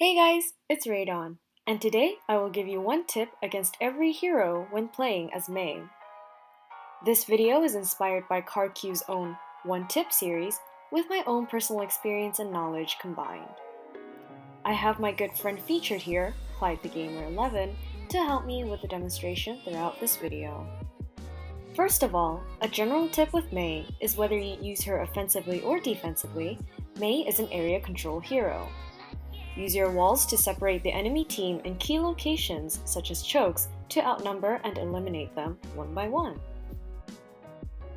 Hey guys, it's Radon, and today I will give you one tip against every hero when playing as Mei. This video is inspired by CarQ's own One Tip series with my own personal experience and knowledge combined. I have my good friend featured here, Clyde the Gamer 11, to help me with the demonstration throughout this video. First of all, a general tip with Mei is whether you use her offensively or defensively, Mei is an area control hero. Use your walls to separate the enemy team in key locations such as chokes to outnumber and eliminate them one by one.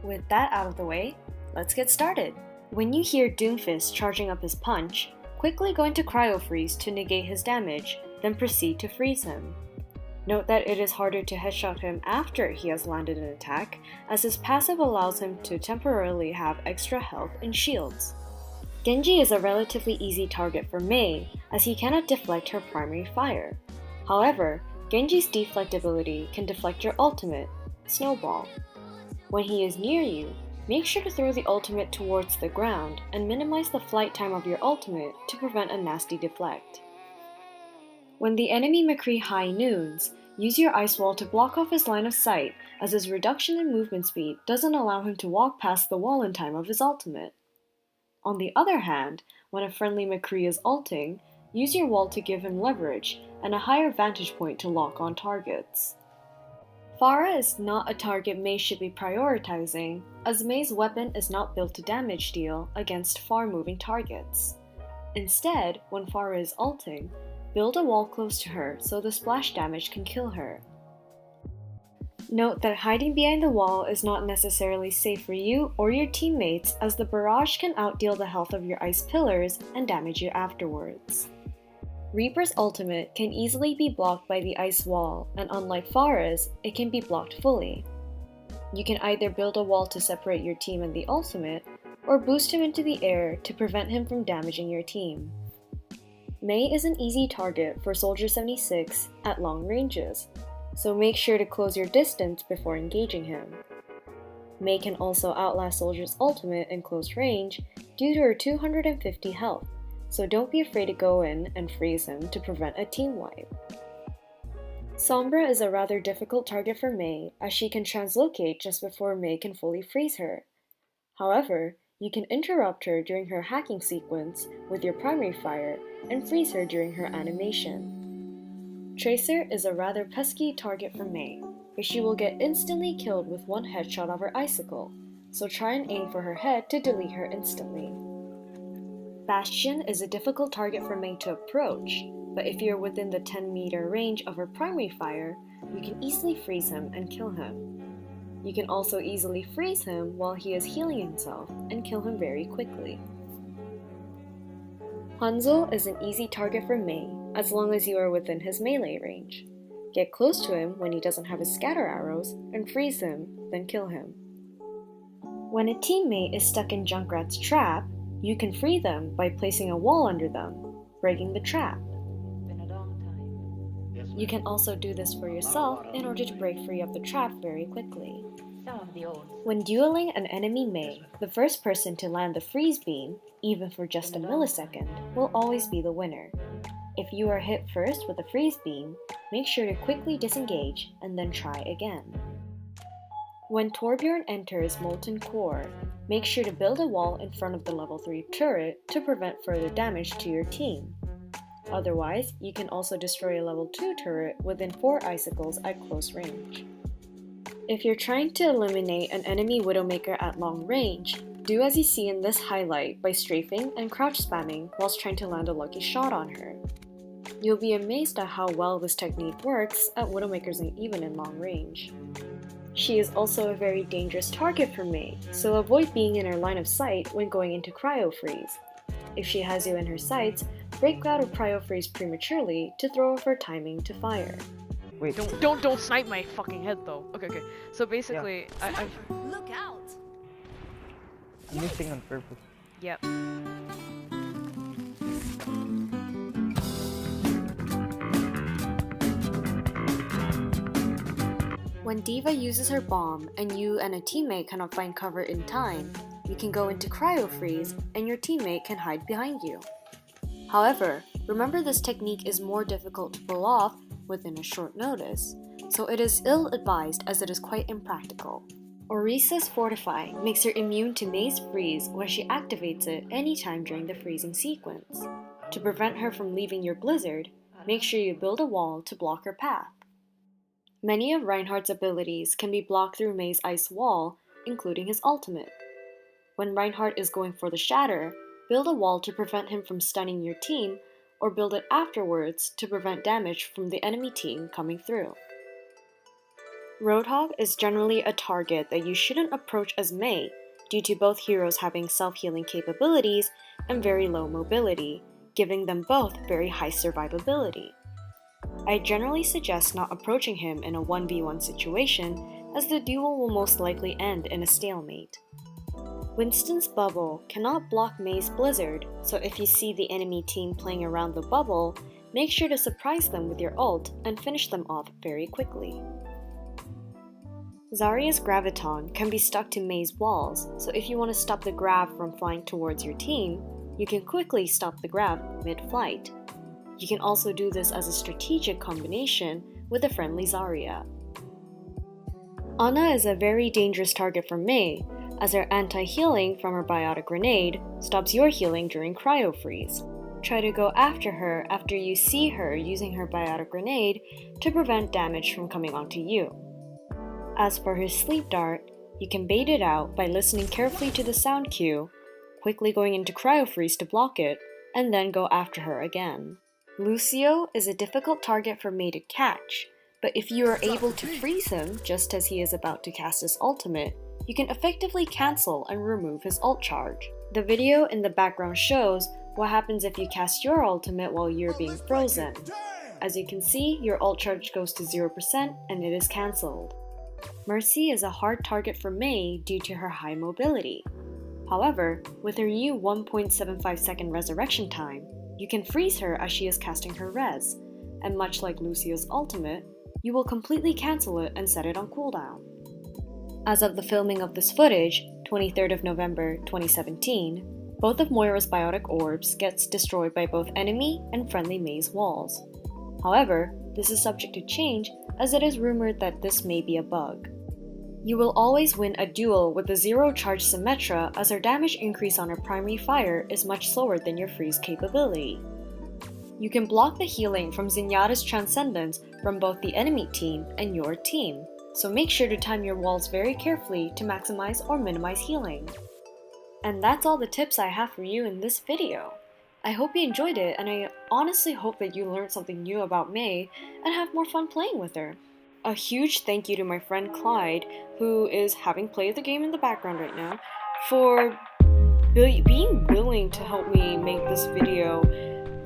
With that out of the way, let's get started. When you hear Doomfist charging up his punch, quickly go into Cryo Freeze to negate his damage, then proceed to freeze him. Note that it is harder to headshot him after he has landed an attack, as his passive allows him to temporarily have extra health and shields. Genji is a relatively easy target for Mei, as he cannot deflect her primary fire. However, Genji's deflect ability can deflect your ultimate, Snowball. When he is near you, make sure to throw the ultimate towards the ground and minimize the flight time of your ultimate to prevent a nasty deflect. When the enemy McCree high noons, use your ice wall to block off his line of sight, as his reduction in movement speed doesn't allow him to walk past the wall in time of his ultimate. On the other hand, when a friendly McCree is ulting, use your wall to give him leverage and a higher vantage point to lock on targets. Pharah is not a target Mei should be prioritizing, as Mei's weapon is not built to damage deal against far-moving targets. Instead, when Pharah is ulting, build a wall close to her so the splash damage can kill her. Note that hiding behind the wall is not necessarily safe for you or your teammates, as the barrage can outdeal the health of your ice pillars and damage you afterwards. Reaper's ultimate can easily be blocked by the ice wall, and unlike Pharah's, it can be blocked fully. You can either build a wall to separate your team and the ultimate, or boost him into the air to prevent him from damaging your team. Mei is an easy target for Soldier 76 at long ranges, so make sure to close your distance before engaging him. Mei can also outlast Soldier's ultimate in close range due to her 250 health, so don't be afraid to go in and freeze him to prevent a team wipe. Sombra is a rather difficult target for Mei, as she can translocate just before Mei can fully freeze her. However, you can interrupt her during her hacking sequence with your primary fire and freeze her during her animation. Tracer is a rather pesky target for Mei, but she will get instantly killed with one headshot of her icicle, so try and aim for her head to delete her instantly. Bastion is a difficult target for Mei to approach, but if you're within the 10-meter range of her primary fire, you can easily freeze him and kill him. You can also easily freeze him while he is healing himself and kill him very quickly. Hanzo is an easy target for Mei, as long as you are within his melee range. Get close to him when he doesn't have his scatter arrows and freeze him, then kill him. When a teammate is stuck in Junkrat's trap, you can free them by placing a wall under them, breaking the trap. You can also do this for yourself in order to break free of the trap very quickly. When dueling an enemy Mei, the first person to land the freeze beam, even for just a millisecond, will always be the winner. If you are hit first with a freeze beam, make sure to quickly disengage and then try again. When Torbjorn enters Molten Core, make sure to build a wall in front of the level 3 turret to prevent further damage to your team. Otherwise, you can also destroy a level 2 turret within 4 icicles at close range. If you're trying to eliminate an enemy Widowmaker at long range, do as you see in this highlight by strafing and crouch spamming whilst trying to land a lucky shot on her. You'll be amazed at how well this technique works at Widowmakers even in long range. She is also a very dangerous target for Mei, so avoid being in her line of sight when going into Cryo Freeze. If she has you in her sights, break out of Cryo Freeze prematurely to throw off her timing to fire. Wait, don't snipe my fucking head though. Okay. So basically, yeah. Look out! I'm missing on purpose. Yep. When D.Va uses her bomb and you and a teammate cannot find cover in time, you can go into Cryo Freeze and your teammate can hide behind you. However, Remember, this technique is more difficult to pull off within a short notice, so it is ill-advised as it is quite impractical. Orisa's Fortify makes her immune to May's freeze when she activates it anytime during the freezing sequence. To prevent her from leaving your blizzard, make sure you build a wall to block her path. Many of Reinhardt's abilities can be blocked through May's ice wall, including his ultimate. When Reinhardt is going for the shatter, build a wall to prevent him from stunning your team, or build it afterwards to prevent damage from the enemy team coming through. Roadhog is generally a target that you shouldn't approach as Mei due to both heroes having self-healing capabilities and very low mobility, giving them both very high survivability. I generally suggest not approaching him in a 1v1 situation, as the duel will most likely end in a stalemate. Winston's bubble cannot block May's blizzard, so if you see the enemy team playing around the bubble, make sure to surprise them with your ult and finish them off very quickly. Zarya's Graviton can be stuck to May's walls, so if you want to stop the Grav from flying towards your team, you can quickly stop the Grav mid-flight. You can also do this as a strategic combination with a friendly Zarya. Ana is a very dangerous target for Mei, as her anti-healing from her Biotic Grenade stops your healing during Cryo Freeze. Try to go after her after you see her using her Biotic Grenade to prevent damage from coming onto you. As for her Sleep Dart, you can bait it out by listening carefully to the sound cue, quickly going into Cryo Freeze to block it, and then go after her again. Lucio is a difficult target for Mei to catch, but if you are able to freeze him just as he is about to cast his ultimate, you can effectively cancel and remove his ult charge. The video in the background shows what happens if you cast your ultimate while you're being frozen. As you can see, your ult charge goes to 0% and it is cancelled. Mercy is a hard target for Mei due to her high mobility. However, with her new 1.75 second resurrection time, you can freeze her as she is casting her res, and much like Lucio's ultimate, you will completely cancel it and set it on cooldown. As of the filming of this footage, 23rd of November 2017, both of Moira's biotic orbs gets destroyed by both enemy and friendly Mei's walls. However, this is subject to change as it is rumored that this may be a bug. You will always win a duel with a zero charge Symmetra as her damage increase on her primary fire is much slower than your freeze capability. You can block the healing from Zenyatta's Transcendence from both the enemy team and your team, so make sure to time your walls very carefully to maximize or minimize healing. And that's all the tips I have for you in this video. I hope you enjoyed it, and I honestly hope that you learned something new about Mei and have more fun playing with her. A huge thank you to my friend Clyde, who is having played the game in the background right now, for being willing to help me make this video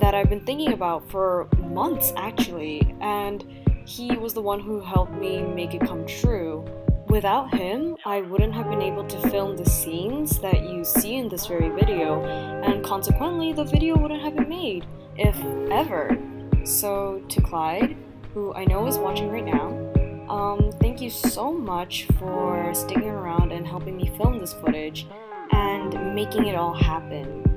that I've been thinking about for months actually, and he was the one who helped me make it come true. Without him, I wouldn't have been able to film the scenes that you see in this very video, and consequently the video wouldn't have been made, if ever. So to Clyde, who I know is watching right now, thank you so much for sticking around and helping me film this footage and making it all happen.